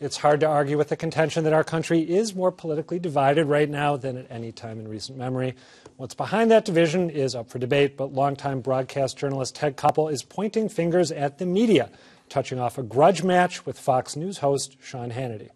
It's hard to argue with the contention that our country is more politically divided right now than at any time in recent memory. What's behind that division is up for debate, but longtime broadcast journalist Ted Koppel is pointing fingers at the media, touching off a grudge match with Fox News host Sean Hannity.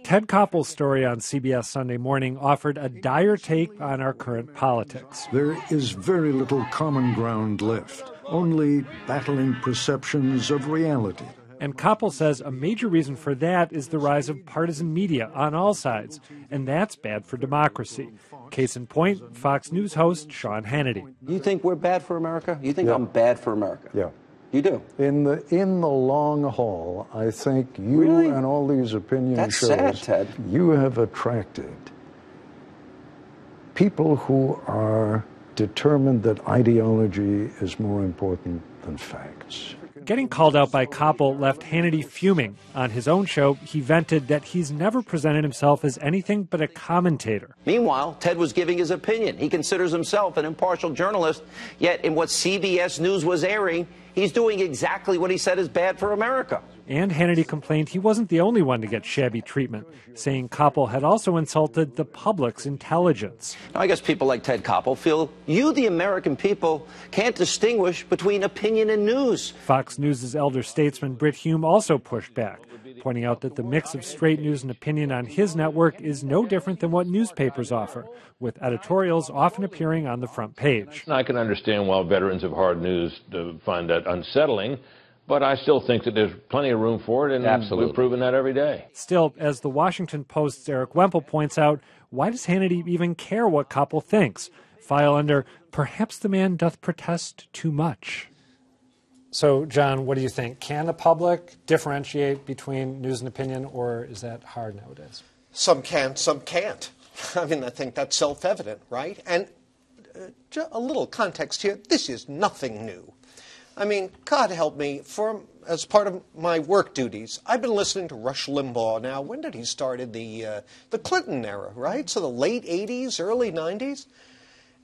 Ted Koppel's story on CBS Sunday Morning offered a dire take on our current politics. There is very little common ground left, only battling perceptions of reality. And Koppel says a major reason for that is the rise of partisan media on all sides, and that's bad for democracy. Case in point, Fox News host Sean Hannity. You think we're bad for America? You think I'm bad for America? Yeah. You do? In the long haul, I think you Really? and all these opinion That's shows, sad, Ted. you have attracted people who are determined that ideology is more important than facts. Getting called out by Koppel left Hannity fuming. On his own show, he vented that he's never presented himself as anything but a commentator. Meanwhile, Ted was giving his opinion. He considers himself an impartial journalist, yet in what CBS News was airing, he's doing exactly what he said is bad for America. And Hannity complained he wasn't the only one to get shabby treatment, saying Koppel had also insulted the public's intelligence. Now, I guess people like Ted Koppel feel you, the American people, can't distinguish between opinion and news. Fox News' elder statesman Brit Hume also pushed back, pointing out that the mix of straight news and opinion on his network is no different than what newspapers offer, with editorials often appearing on the front page. I can understand why veterans of hard news find that unsettling, but I still think that there's plenty of room for it, and Absolutely. we've proven that every day. Still, as the Washington Post's Eric Wemple points out, why does Hannity even care what Koppel thinks? File under, perhaps the man doth protest too much. So, John, what do you think? Can the public differentiate between news and opinion, or is that hard nowadays? Some can, some can't. I mean, I think that's self-evident, right? And a little context here, this is nothing new. I mean, God help me, as part of my work duties, I've been listening to Rush Limbaugh now. When did he start? In the Clinton era, right? So the late 80s, early 90s?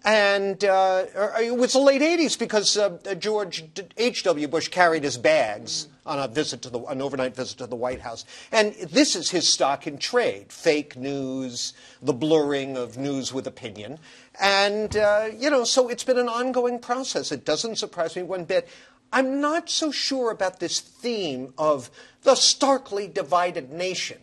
And it was the late 80s because George H.W. Bush carried his bags on an overnight visit to the White House. And this is his stock in trade, fake news, the blurring of news with opinion. And, so it's been an ongoing process. It doesn't surprise me one bit. I'm not so sure about this theme of the starkly divided nation.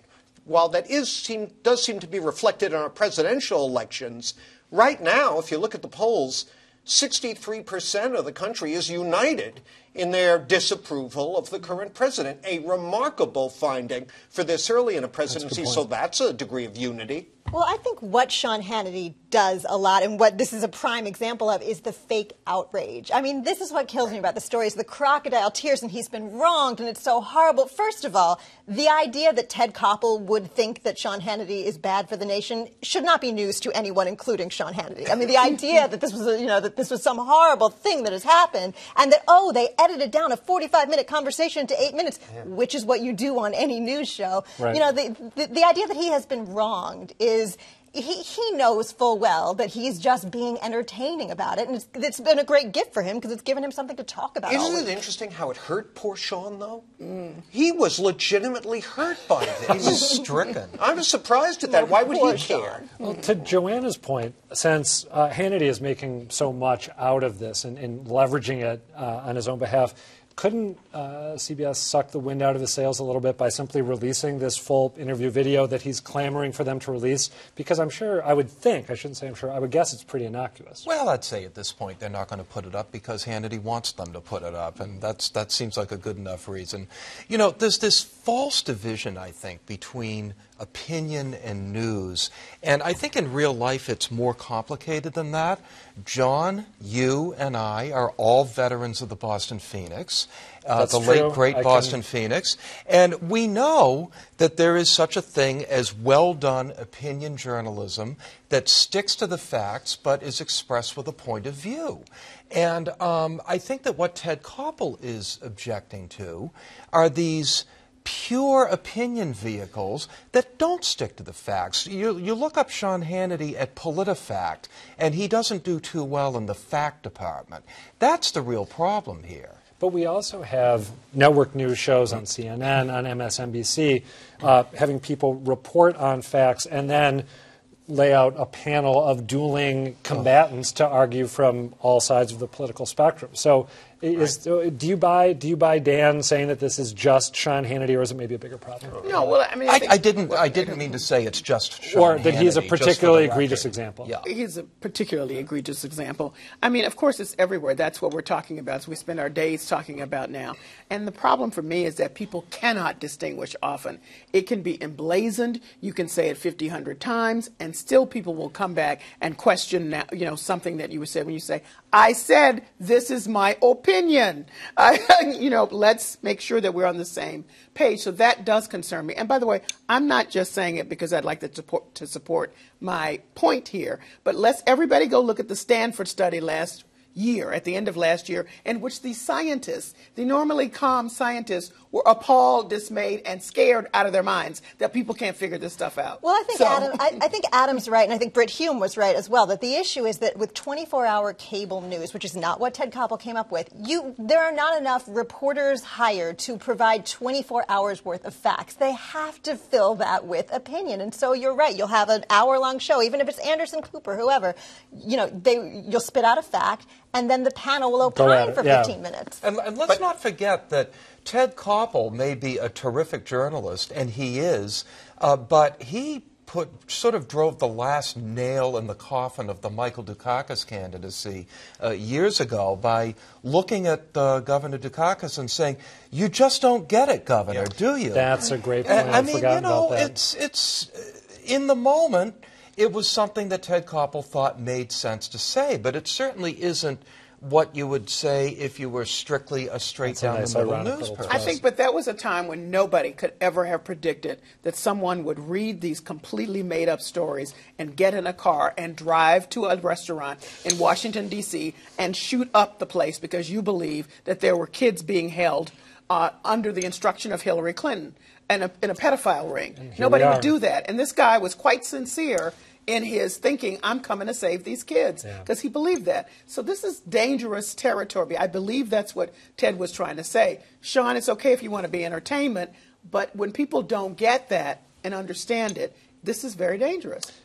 While that does seem to be reflected in our presidential elections, right now, if you look at the polls, 63% of the country is united in their disapproval of the current president. A remarkable finding for this early in a presidency, so that's a degree of unity. Well, I think what Sean Hannity does a lot, and what this is a prime example of, is the fake outrage. I mean, this is what kills me about the story, is the crocodile tears, and he's been wronged, and it's so horrible. First of all, the idea that Ted Koppel would think that Sean Hannity is bad for the nation should not be news to anyone, including Sean Hannity. I mean, the idea that this was, that this was some horrible thing that has happened, and that, they edited down a 45-minute conversation to 8 minutes, which is what you do on any news show. Right. The idea that he has been wronged is he knows full well that he's just being entertaining about it, and it's been a great gift for him because it's given him something to talk about. Isn't it interesting how it hurt poor Sean, though? He was legitimately hurt by this. He was stricken. I was surprised at that. Why would he care? Well, to Joanna's point, since Hannity is making so much out of this and leveraging it on his own behalf, couldn't CBS suck the wind out of his sails a little bit by simply releasing this full interview video that he's clamoring for them to release? Because I would guess it's pretty innocuous. Well, I'd say at this point they're not going to put it up because Hannity wants them to put it up, and that seems like a good enough reason. There's this false division, I think, between opinion and news, and I think in real life it's more complicated than that. John, you, and I are all veterans of the Boston Phoenix, the late, great Boston Phoenix, and we know that there is such a thing as well-done opinion journalism that sticks to the facts but is expressed with a point of view. And I think that what Ted Koppel is objecting to are these pure opinion vehicles that don't stick to the facts. You look up Sean Hannity at PolitiFact, and he doesn't do too well in the fact department. That's the real problem here. But we also have network news shows on CNN, on MSNBC, having people report on facts and then lay out a panel of dueling combatants to argue from all sides of the political spectrum. So do you buy Dan saying that this is just Sean Hannity, or is it maybe a bigger problem? No, well, I mean, I didn't mean to say it's just Sean or that he's a Hannity, particularly egregious example. Yeah. He's a particularly egregious example. I mean, of course, it's everywhere. That's what we're talking about. So we spend our days talking about now. And the problem for me is that people cannot distinguish often. It can be emblazoned. You can say it 50, 100 times, and still people will come back and question now, something that you said when you say, I said this is my opinion. Let's make sure that we're on the same page. So that does concern me. And by the way, I'm not just saying it because I'd like to support my point here, but let's everybody go look at the Stanford study last year, at the end of last year, in which the scientists, the normally calm scientists, were appalled, dismayed, and scared out of their minds that people can't figure this stuff out. Well, I think Adam's right, and I think Britt Hume was right as well, that the issue is that with 24-hour cable news, which is not what Ted Koppel came up with, there are not enough reporters hired to provide 24 hours worth of facts. They have to fill that with opinion. And so you're right, you'll have an hour-long show, even if it's Anderson Cooper, whoever, you'll spit out a fact, and then the panel will opine for 15 minutes. And let's not forget that Ted Koppel may be a terrific journalist, and he is, but he sort of drove the last nail in the coffin of the Michael Dukakis candidacy years ago by looking at Governor Dukakis and saying, "You just don't get it, Governor, do you?" That's a great point. I mean, it's in the moment, it was something that Ted Koppel thought made sense to say, but it certainly isn't what you would say if you were strictly a straight-down-the-middle news person. I think, but that was a time when nobody could ever have predicted that someone would read these completely made-up stories and get in a car and drive to a restaurant in Washington, D.C. and shoot up the place because you believe that there were kids being held under the instruction of Hillary Clinton in a pedophile ring. Nobody would do that. And this guy was quite sincere in his thinking, I'm coming to save these kids, because he believed that. So this is dangerous territory. I believe that's what Ted was trying to say. Sean, it's okay if you want to be entertainment, but when people don't get that and understand it, this is very dangerous.